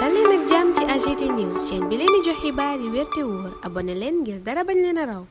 dal leen ak jàmm ci AGT News chaîne bi leen di jox xibaar yi wér te wóor abonné leen ngir dara bañ leen a raw.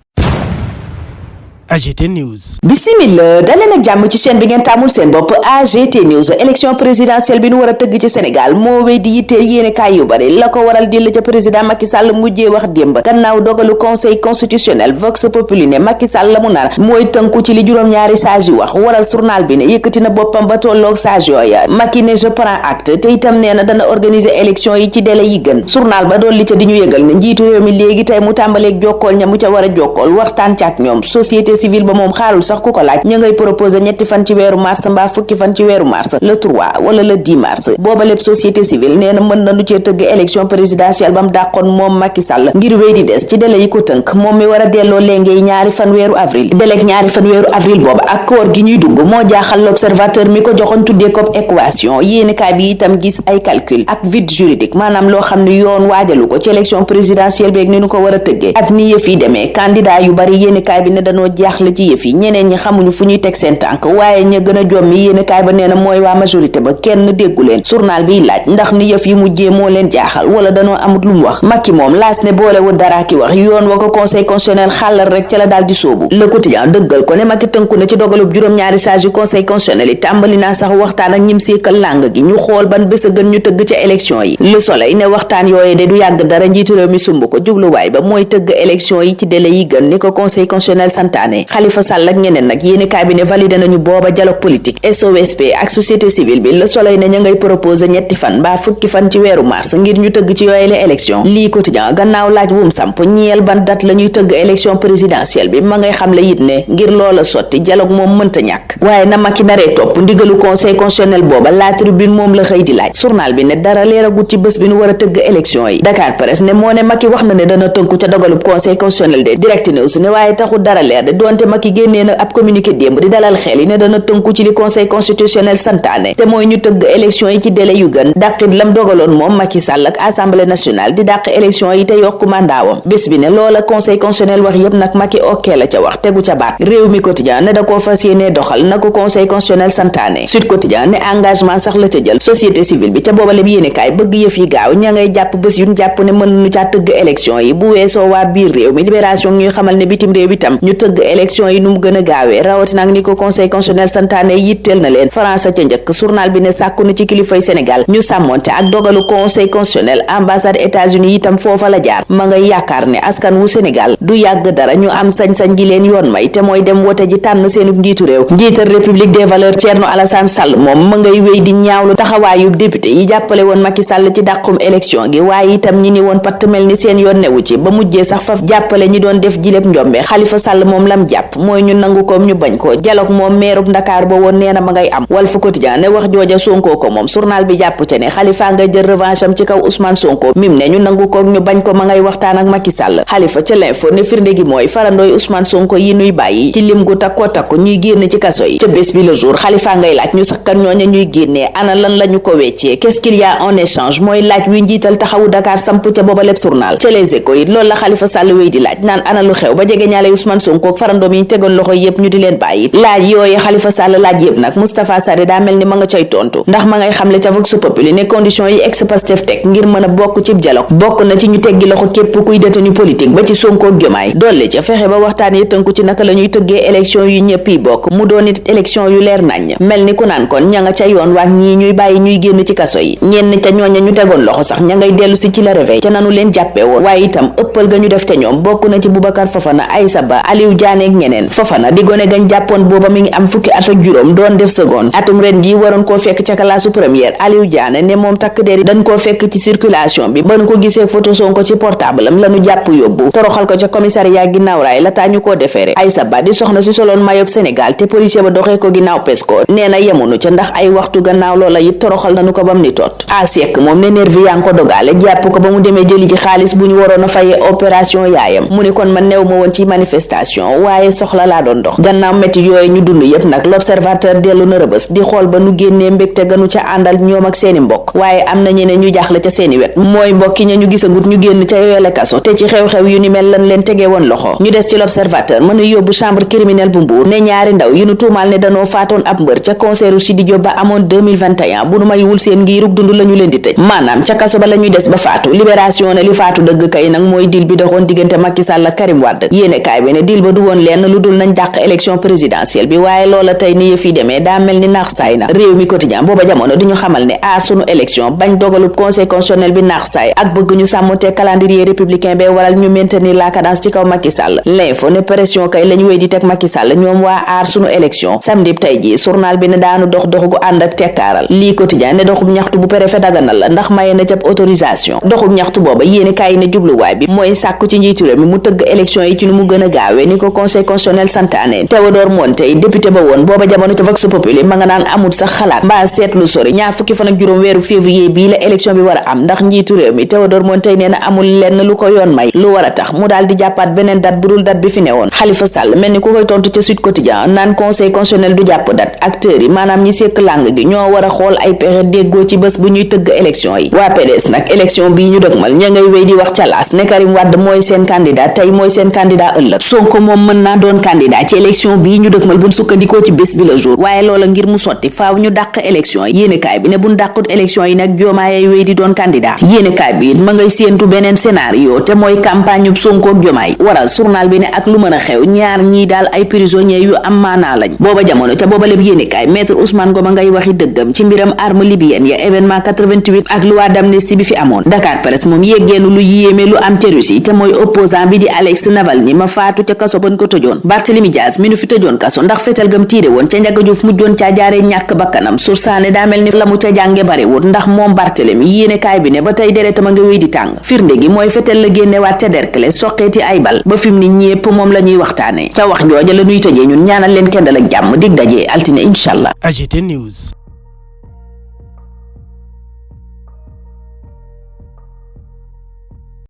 AGT News. Bismillah daleen ak jàmm ci chaîne bi ngeen tàmmul seen bopp AGT News. Élection présidentielle bi nu war a tëgg ci Sénégal moo wéy di yitteel yéene kaay yu bari la ko waral di la ca président Macky Sall mujjee wax démb gannaaw dogalu conseil constitutionnel Vox Populi ne Macky Sall la mu nar mooy tënku ci li juróom-ñaari sage yi wax waral journal bi ne yëkkati na boppam ba tolloog sage yooya. Macky ne je prends acte te itam nee na dana organiser élection yi ci délai yi gën. Journal ba doon li ca di ñu yëgal ne njiitu réew mi léegi tey mu tàmbaleeg jokkool ña mu ca war a jokkool waxtaan ca ak ñoom. Société civile ba moom xaarul sax ku ko laaj ña ngay proposé ñetti fan ci weeru mars mbaa fukki fan ci weeru mars le 3 wala le 10 mars booba lépp société civile nee na mën na lu cee tëgg élection présidentielle ba mu dàqoon moom Macky Sall ngir wéy di des ci délai yi ko tënk moom mi war a delloo léngey ñaari fan weeru avril délai ñaari fan weeru avril booba ak koor gi ñuy dugg moo jaaxal l'observateur mi ko joxoon tuddee ko équation yéenekaay bi itam gis ay calcul ak vide juridique maanaam loo xam ne yoon waajalu ko ci élection présidentielle beeg ni nu ko war a tëggee ak ni yëf yi demee candidat yu bari yéenekaay bi ne dañoo jaaxle ci yëf yi ñeneen ñi xamuñu fu ñuy teg seen tànk waaye ña gën a jommi yéenekaay ba nee na mooy waa majorité ba kenn déggu leen journal biy laaj ndax ni yëf yi mujjee moo leen jaaxal wala danoo amut lu mu wax Macky moom laas ne boolewul dara ki wax yoon wa ko conseil constitutionnel xàllal rek ca la daal di sóobu le quotidien dëggal ko ne Macky tënku na ci dogalub juróom-ñaari sage yu conseil constitutionnel yi tàmbali naa sax waxtaan ak ñim seekal làng gi ñu xool ban bés a gën ñu tëgg ca élection yi le soleil ne waxtaan yooye de du yàgg dara njiitu réew mi sumb ko jubluwaay ba mooy tëgg élection yi ci délai yi gën ni ko conseil constitutionnel santaane Khalifa Sall ak ñeneen nag yéenekaay bi ne validé nañu booba dialogue politique SOSP ak société civile bi le soleil ne ña ngay proposé ñetti fan mbaa fukki fan ci weeru mars ngir ñu tëgg ci yooyu la élection lii quotidien gannaaw laaj wum samp ñeel ban date la ñuy tëgg élection présidentielle bi ma ngay xam le it ne ngir loola sotti dialogue moom mënta ñàkk waaye na Macky naree topp ndigalu conseil constitutionnel booba la tribune moom la xëy di laaj journal bi ne dara leeragut ci bés bi nu war a tëgg élection yi Dakar Presse ne moo ne Macky wax na ne dana tënku ca dogalub conseil constitutionnel de Direct News ne waaye taxul dara leer de doonte Macky génnee na ab communiqué démb di dalal xel yi ne dana tënku ci li conseil constitutionnel santaane te mooy ñu tëgg élection yi ci délai yu gën dàqit lam dogaloon moom Macky Sall ak assemblée nationale di dàq élection yi te yokku mandaawam bés bi ne loola conseil constitutionnel wax yépp nag Macky okkee la ca wax tegu ca baat réew mi quotidien ne da koo fas yéene doxal na ko conseil constitutionnel santaane Sud Quotidien ne engagement sax la ca jël société civile bi ca boobale bi yéenekaay bëgg yëf yi gaaw ña ngay jàpp bés yuñ jàpp ne mën nu caa tëgg élection yi bu weesoo waa biir réew mi libération ñuy xamal ne bitim réew itam ñu tëgg élection yi nu mu gën a gaawee rawatina ak ni ko conseil constitutionnel santaane yitteel na leen France ca njëkk journal bi ne sàkku na ci kilifay Sénégal ñu sàmmonte ak dogalu conseil constitutionnel ambassade États-Unis itam foofa la jaar ma ngay yaakaar ne askan wu Sénégal du yàgg dara ñu am sañ-sañ gi leen yoon may te mooy dem wote ji tànn seenu njiitu réew njiital république des valeurs Thierno Alassane Sall moom ma ngay wéy di ñaawlu taxawaayub député yi jàppale woon Macky Sall ci dàqum élection gi waaye itam ñi ni woon patt mel ni seen yoon newu ci ba mujjee sax faf jàppale ñi doon def jileb njombe Khalifa Sall moom lam jàpp mooy ñu nangu ko ñu bañ ko dialogue moom meerub Ndakaar ba woon nee na ma ngay am Walf Quotidien ne wax jooja Sonko ko moom journal bi jàpp ca ne Khalifa nga jël revanche am ci kaw Ousmane Sonko mim ne ñu nangu ko ñu bañ ko ma ngay waxtaan ak Macky Sall Khalifa ca l'info ne firnde gi mooy farandooy Ousmane Sonko yi nuy bàyyi ci lim gu takkoo takku ñuy génn ci kaso yi ca bés bi le jour Khalifa ngay laaj ñu sakkan ñooña ñuy génnee ana lan lañu ko weccee qu'est-ce qu'il y a en échange mooy laaj wi njiital taxawu Dakar samp ca booba lépp journal ca Les Échos it loolu la Khalifa Sall wéy di laaj naan ana lu xew ba jege ñaale Ousmane Sonko ak farandoom yi ñu tegoon loxo yépp ñu di leen bàyyi laaj yooyu Khalifa Sall laaj yépp nag Moustapha Sarré daa mel ni ma nga cay tontu ndax ma ngay xamle ca Vox Populi ne condition yi ex-Pastef teg ngir mën a bokk ci dialogue bokk na ci ñu teggi loxo képp kuy détenu politique ba ci Sonko ak Diomaye dolli ca fexe ba waxtaan yi tënku ci naka la ñuy tëggee élection yu ñëpp yi bokk mu doon it élection yu leer nañ mel ni ku naan kon ña nga ca yoon waak ñii ñuy bàyyi ñuy génn ci kaso yi ñenn ca ñooña ñu tegoon loxo sax ña ngay dellu si ci la réveil ca nanu leen jàppee woon waaye itam ëppal ga ñu def ca ñoom bokk na ci Boubacar Fofana Aïssa Ba Aliou Diané ak ñeneen Fofana di gone gañ jàppoon booba mi ngi am fukki at ak juróom doon def seconde atum ren ji waroon koo fekk ca kalaasu première Aliou Diané ne moom takk der yi dañ koo fekk ci circulation bi ba nu ko gisee photo Sonko ci portable am lanu jàpp yóbbu toroxal ko ca commissariat ginnaaw raay la taa ñu koo defeere Aïssa Ba di soxna si soloon mayob Sénégal te policier ba doxee ko ginnaaw pesco nee na yemunu ca ndax ay waxtu gannaaw loola it toroxal nanu ko bam ni tot asiek moom ne nervi yaa ngi ko dogaale jàpp ko ba mu demee jëli ji xaalis bu ñu waroon a fayee opération yaayam mu ni kon man new ma woon ci manifestation waaye soxla laa doon dox. gannaaw métti yooyu ñu dund yépp nag l'observateur dellu na Rëbës di xool ba nu génnee mbégte ganu ca àndal ñoom ak seeni mbokk, waaye am na ñeneen ñu jaaxle ca seeni wet, mooy mbokki ña ñu gisagut ñu génn ca yoole kaso te ci xew-xew yu ni mel lan leen tegee woon loxo. ñu des ci l'observateur mën a yóbbu chambre criminelle bu Mbuur ne ñaari ndaw yu nu tuumaal ne danoo faatoon ab mbër ca concertu Sidi Diop ba amoon 2021 bu nu mayuwul seen ngiirug dund la ñu leen di tëj, maanaam ca kaso ba la ñuy des ba faatu. libération ne li faatu dëgg kay nag mooy dil bi doxoon diggante Macky Sall ak Karim Wade. yéene kaay bi ne dil ba du woon lenn lu dul nañ dàq élection présidentielle bi, waaye loola tey ni yëf yi demee daa mel ni naax saay na. réew mi quotidien booba jamono di ñu xamal ne aar sunu élection bañ dogalub conseil constitutionnel bi naax saay ak bëgg ñu sàmmonte calendrier républicain bee waral ñu maintenir la cadence ci kaw Macky Sall. l'info ne pression kay lañu wéy di teg Macky Sall ñoom waa aar sunu élection. samedi tey ji journal bi ne daanu dox gu ànd ak tekkaaral. lii quotidien ne doxub ñaxtu bu préfet daganal la ndax maye na ca autorisation. doxub ñaxtu booba yéene kaay ne jubluwaay bi mooy sàkku ci njiitu réew mi mu tëgg élection yi ci nu mu gën a gaawee ni ko conseil constitutionnel santaane. Théodore Monteil député ba woon booba jamono ca Vox Populi ma nga naan amul sax xalaat mbaa seetlu sori ñaar fukki fan ak juróom weeru février bii la élection bi war a am, ndax njiitu réew mi Théodore Monteil nee na amul lenn lu ko yoon may lu war a tax mu daal di jàppaat beneen date bu dul date bi fi newoon. Khalifa Sall mel ni ku koy tontu ca Sud Quotidien naan conseil constitutionnel du jàpp date, acteurs yi maanaam ñi sekk làng gi ñoo war a xool ay pexe déggoo ci bés bu ñuy tëgg élection yi. waa PDS nag élection bii ñu dëgmal ña ngay wéy di wax ca laas ne Karim Wade mooy seen candidat tey mooy seen candidat ëllëg. Sonko moom mën naa doon candidat ci élection bii ñu dëgmal buñ sukkandikoo ci bés bi le jour, waaye loola ngir mu sotti faaw ñu dàq élection yi. yéenekaay bi ne buñ dàqut élection yi nag Diomaye wéy di doon candidat. yéenekaay bi ma ngay séentu beneen scénario te mooy campagne Sonko ak Diomaye, waral journal bi ne ak lu mën a xew ñaar ñii daal ay prisonniers yu am maanaa lañ. booba jamono ca booba lépp yéenekaay maître Ousmane Ngom ngay waxi dëggam ci mbiram arme libyenne ya événement 88 ak loi d'amnistie bi fi amoon. Dakar Presse moom yéggeenu lu yéeme lu am ca Russie te mooy opposant bi di Alex Navalny ma faatu ca kaso bañ ko tëjoon. Barthélémy Dias mi nu fi tëjoon kaso ndax fetal gam tiire woon ca Ndiaga Diouf mujjoon caa jaaree ñàkk bakkanam. sursaane daa mel ni la mu ca jànge bariwut ndax moom Barthélémy yéenekaay bi ne ba tey deretam a nga wéy di tàng. firnde gi mooy fetal la génnewaat ca Derklé soqeeti ay bal ba fi mu ni ñépp moom la ñuy waxtaane. ca wax jooja la ñuy tëjee ñun ñaanal leen kendal ak jàmm dig dajee altine incha allah. AGT News.